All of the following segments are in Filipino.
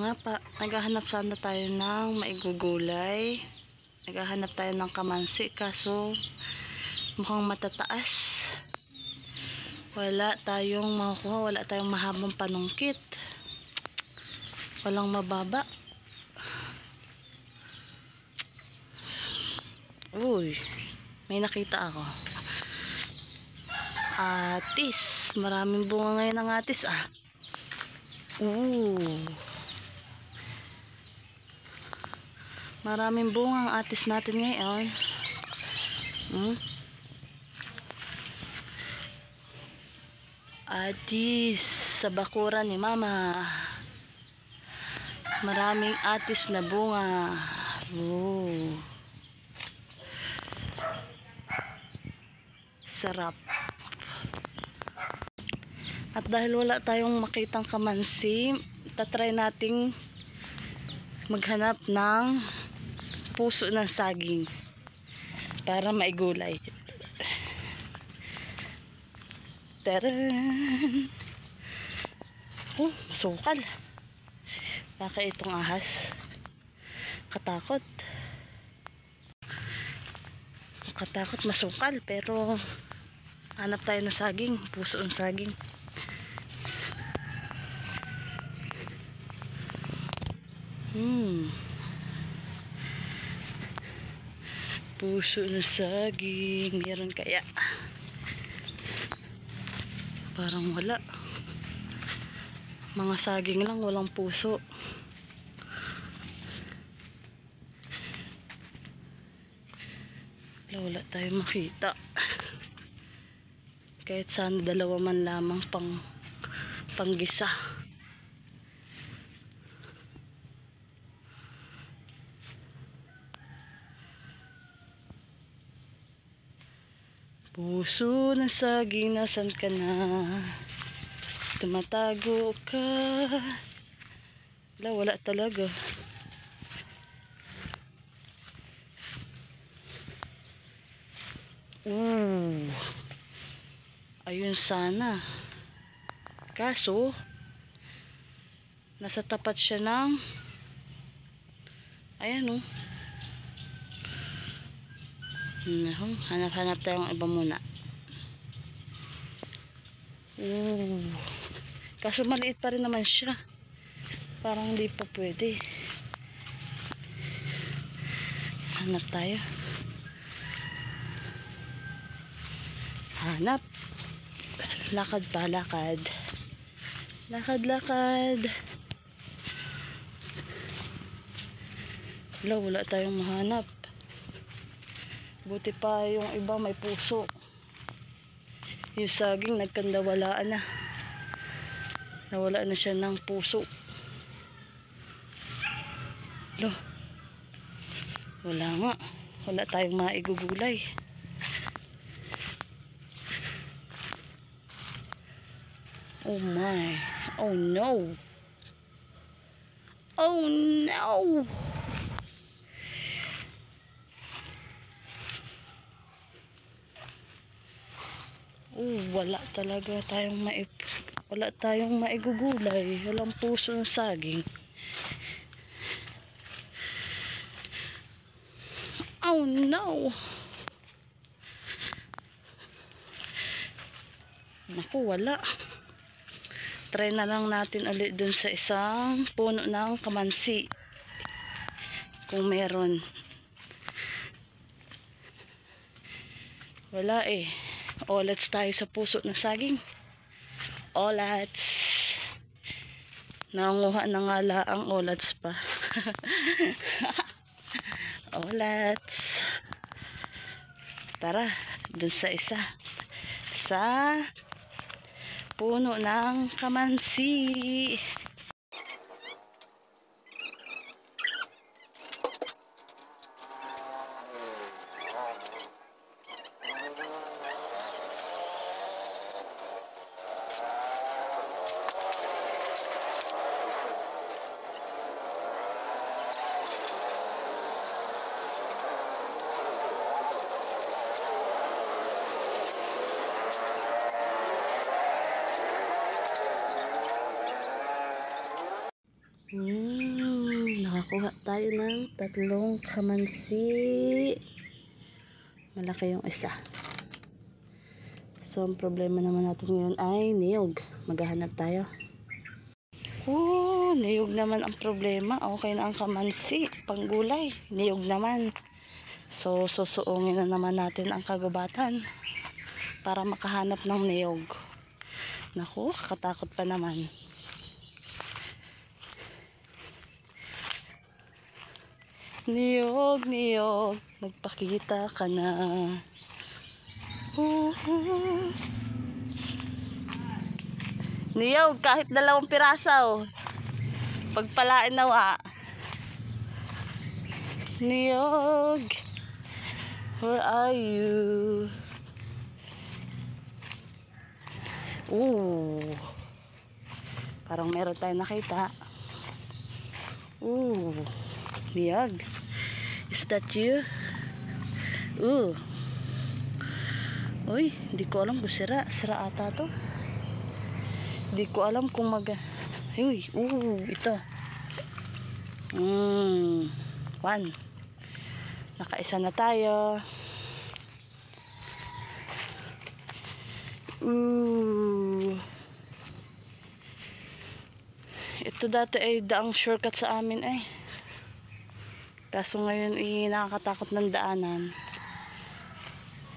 Naghahanap sana tayo ng maigugulay. Naghahanap tayo ng kamansi, kaso mukhang matataas. Wala tayong makukuha, wala tayong mahabang panungkit. Walang mababa. Uy, may nakita ako. Atis. Maraming bunga ngayon ng atis ah. Maraming bunga ang atis natin ngayon. Atis sa bakuran ni mama. Maraming atis na bunga. Sarap. At dahil wala tayong makitang kamansi, tatry nating maghanap ng puso ng saging para maigulay. Taran! Oh, masukal. Baka itong ahas. Katakot. Katakot masukal, pero hanap tayo ng saging, puso ng saging. Puso ng saging, meron kaya? Parang wala. Mga saging lang, walang puso. Wala tayong makita. Kahit sana dalawa man lamang panggisa. Puso ng saging, nasan ka na? Tumatago ka. Wala talaga. Ayun sana. Kaso nasa tapat siya ng ayan hanap-hanap tayong iba muna. Kaso maliit pa rin naman siya. Parang hindi pa pwede. Hanap tayo. Hanap. Lakad pa, lakad. Lakad. Wala tayong mahanap. Buti pa yung iba may puso. Yung saging nagkandawalaan na. Nawala na siya ng puso. Wala nga. Wala tayong maigugulay. Oh my. Oh no. Oh no. Wala talaga tayong wala tayong maigugulay. Walang puso ng saging. Oh no. Naku, wala. Try na lang natin ulit dun sa isang puno ng kamansi. Kung meron. Wala eh. Olats tayo sa puso ng saging. Olats. Nanguha na nga laang olats pa. Olats. Tara, dun sa isa. Sa puno ng kamansi. Nakakuha tayo ng 3 kamansi. Malaki yung isa. So, ang problema naman natin ngayon ay niyog. Maghahanap tayo. Oh, niyog naman ang problema. Okay na ang kamansi. Panggulay. Niyog naman. So, susuungin na naman natin ang kagubatan para makahanap ng niyog. Naku, kakatakot pa naman. Niyog, niyog, nagpakita ka na. Niyog, kahit 2 piraso. Pagpalain nawa. Niyog, where are you? Ooh. Parang meron tayong nakita. Ooh. Niyog. Is that you? Ooh. Uy, hindi ko alam kung sira. Sira ata to. Hindi ko alam kung Uy, ito. 1. Nakaisa na tayo. Ito dati ay daang shortcut sa amin eh. Kaso ngayon nakakatakot ng daanan.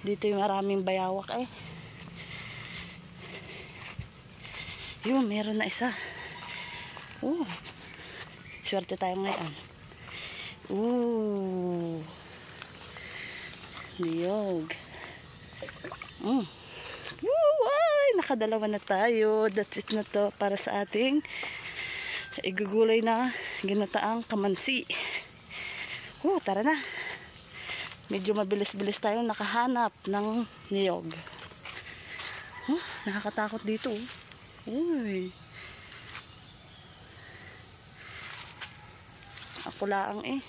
Dito yung maraming bayawak eh. Yun, meron na isa. Swerte tayo ngayon. Niyog. Ay, nakadalawa na tayo. That's it na to para sa ating igugulay na ginataang kamansi. Tara na. Medyo mabilis-bilis tayong nakahanap ng niyog. Nakakatakot dito. Uy. Ako laang eh.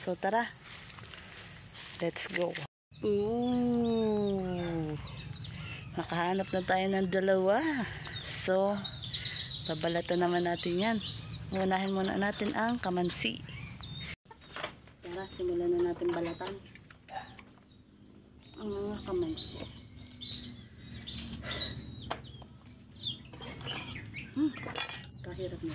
So tara. Let's go. Nakahanap na tayo ng 2. So, babalatan naman natin yan. Unahin muna natin ang kamansi. Tara, simulan na natin balatan ang mga kamansi. Kahirap na.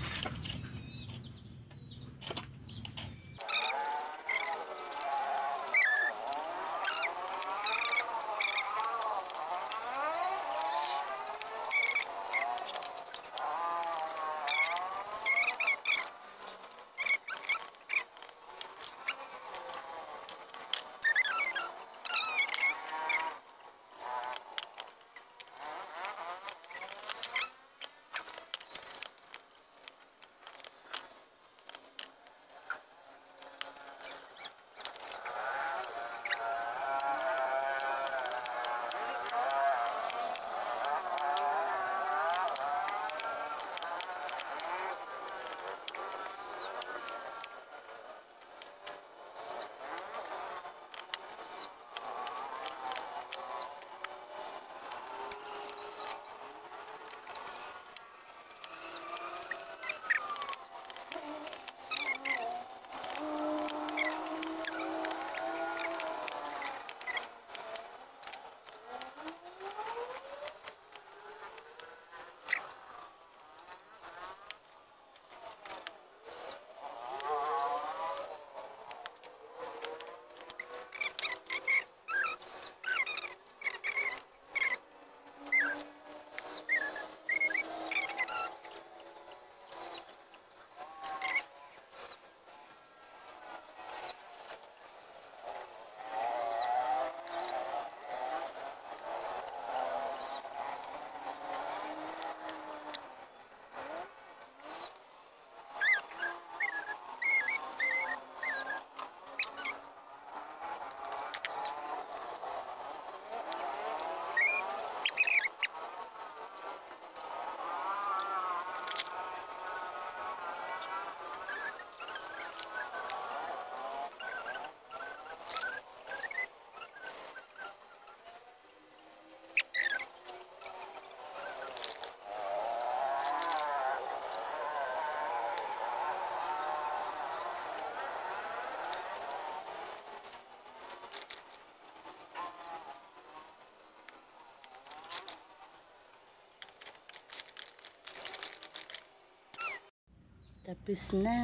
Tapos na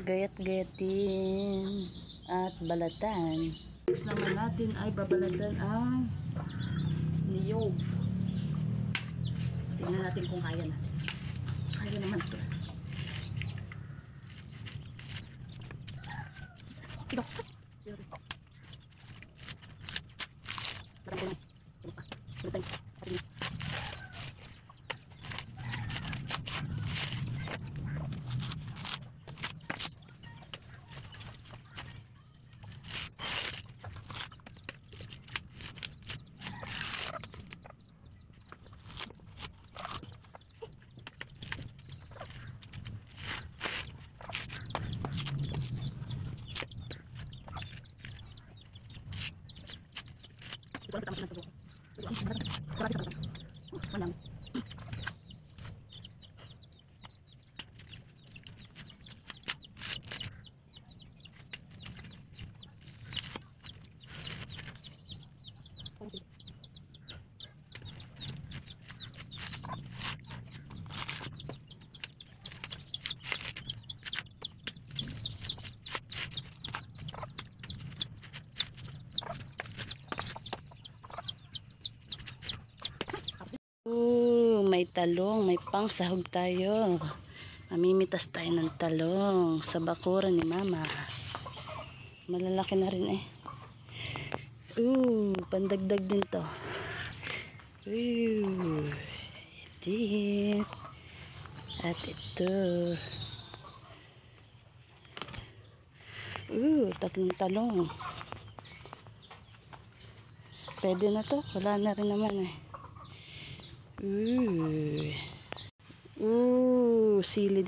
gayat-gayatin at balatan. Next naman natin ay babalatan ang niyog. Tingnan natin kung kaya natin. Kaya naman ito. Ito. May talong, may pangsahog tayo. Mamimitas tayo ng talong sa bakuran ni mama. Malalaki na rin eh. Pandagdag din to. Dit. At ito. Tatlong talong. Pwede na to. Wala na rin naman eh. Sili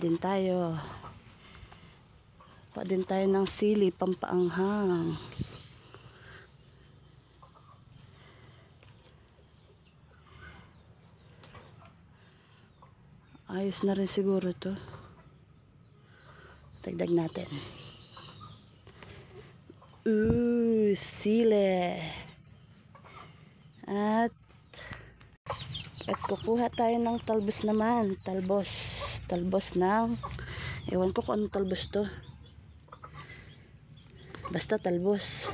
din tayo. Pa din tayo ng sili, pampaanghang. Ayos na rin siguro to. Dagdag natin. Sili. At kukuha tayo ng talbos naman. Talbos ng, ewan ko kung anong talbos to. Basta talbos.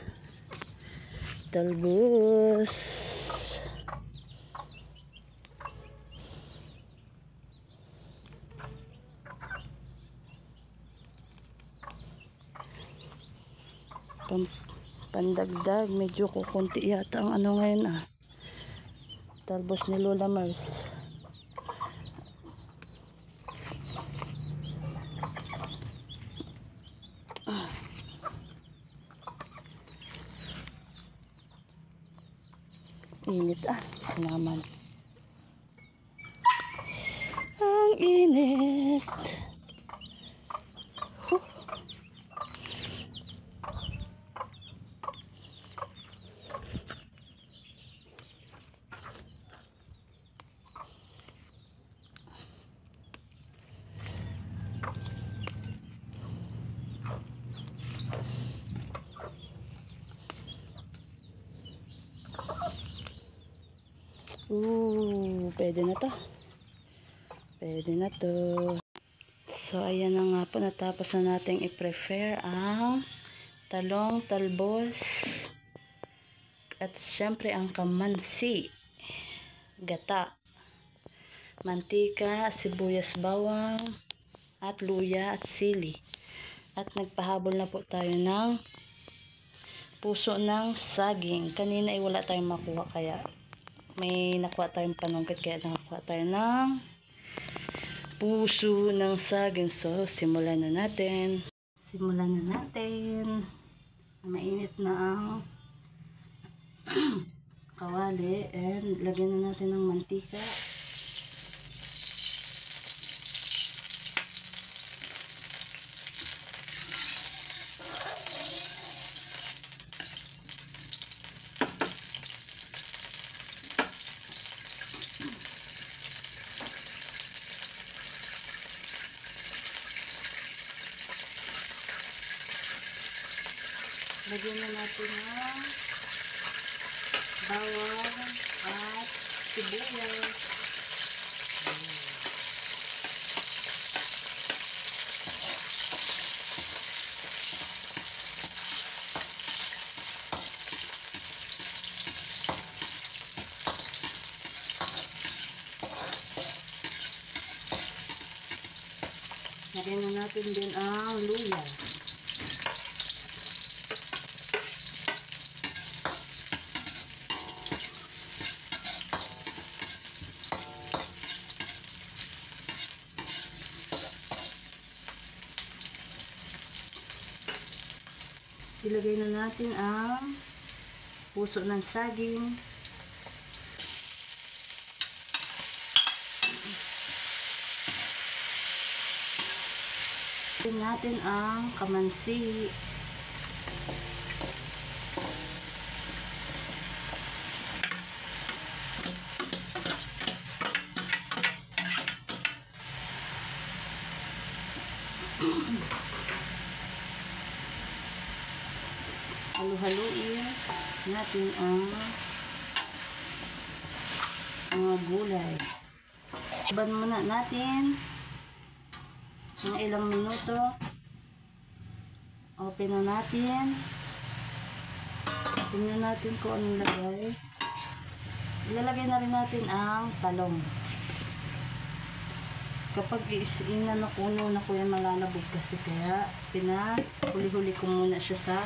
Pandagdag, medyo kukunti yata ang ano ngayon talbos ni Lola Mars. Init naman. Ang init. Pwede na to. So, ayan na nga po. Natapos na natin i-prepare ang talong, talbos, at syempre ang kamansi, gata, mantika, sibuyas, bawang, at luya, at sili. At nagpahabol na po tayo ng puso ng saging. Kanina ay wala tayong makuha, kaya may nakuha tayong panungkit, kaya nakakuha tayo ng puso ng saging. So, simulan na natin. Mainit na ang kawali, and lagyan na natin ng mantika. Lagyan na natin ng bawang at sibuyas. Lagyan na natin din ang luya. Ilagay na natin ang puso ng saging. Ilagay natin ang kamansi. Halu-haluin natin ang mga gulay. Iban muna natin ng ilang minuto. Open na natin. Tingnan natin kung anong lagay. Ilalagay na rin natin ang talong. Kapag inano kuno na ko yan, malalabog kasi, kaya pinahuli-huli ko muna siya sa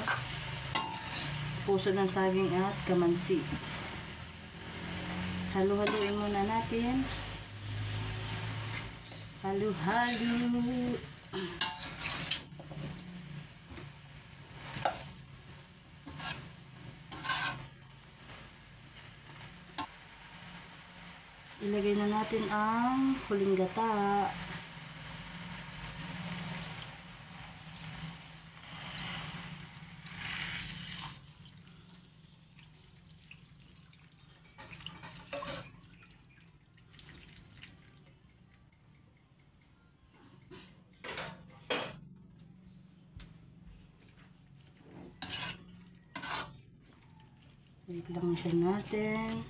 puso ng saging at kamansi. Halu-haluin muna natin. Halu-halu. Ilagay na natin ang huling gata. Wait lang siya natin.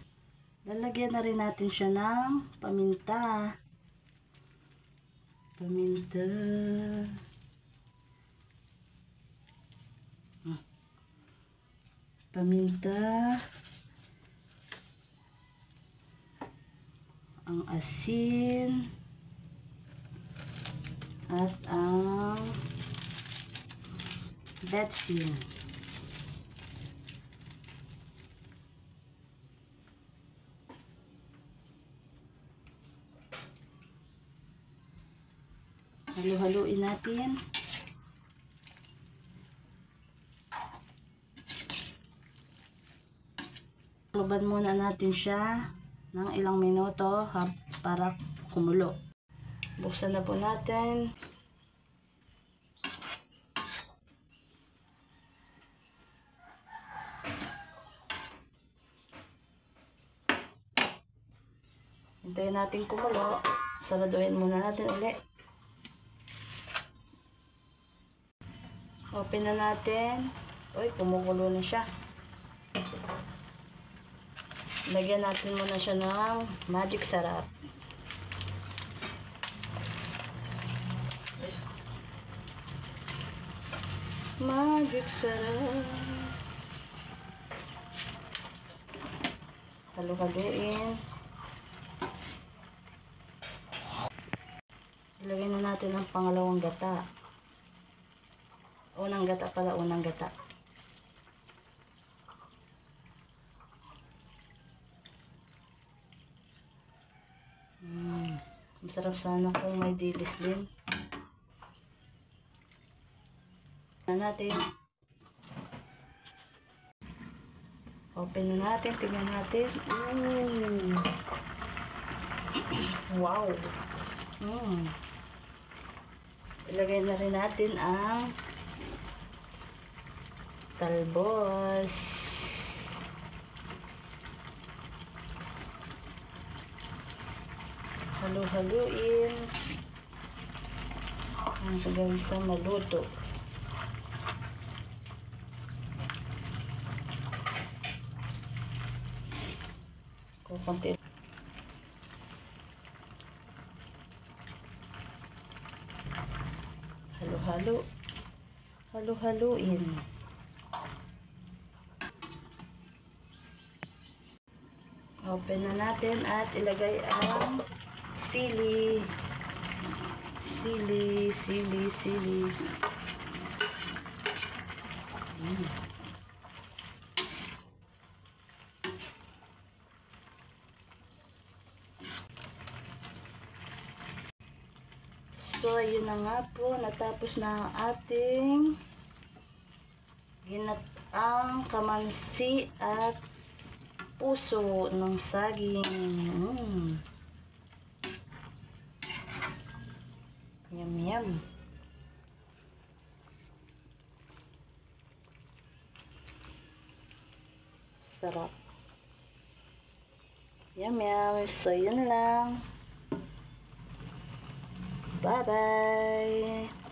Lalagyan na rin natin siya ng paminta. Paminta. Paminta. Ang asin. At ang betsin. Halu-haluin natin. Laban muna natin siya ng ilang minuto para kumulo. Buksan na po natin. Hintayin natin kumulo. Saraduhin muna natin ulit. Open na natin. Uy, kumukulo na siya. Lagyan natin muna siya ng magic sarap. Magic sarap. Halu-haluin. Ilagay na natin ang pangalawang gata. Unang gata pala, unang gata. Masarap sana kung may dilis din. Natin. Open na natin, tingnan natin. Wow. Ilagay na rin natin ang talbos. Halu-haluin hanggang sa maluto. Kukunti. Halu-halu. Halu-haluin. Open na natin at ilagay ang sili. Sili. Sili. So, ayun na nga po. Natapos na ang ating ginataang kamansi at puso ng saging. Yum. Sarap. Yum. So, yun lang. Bye-bye.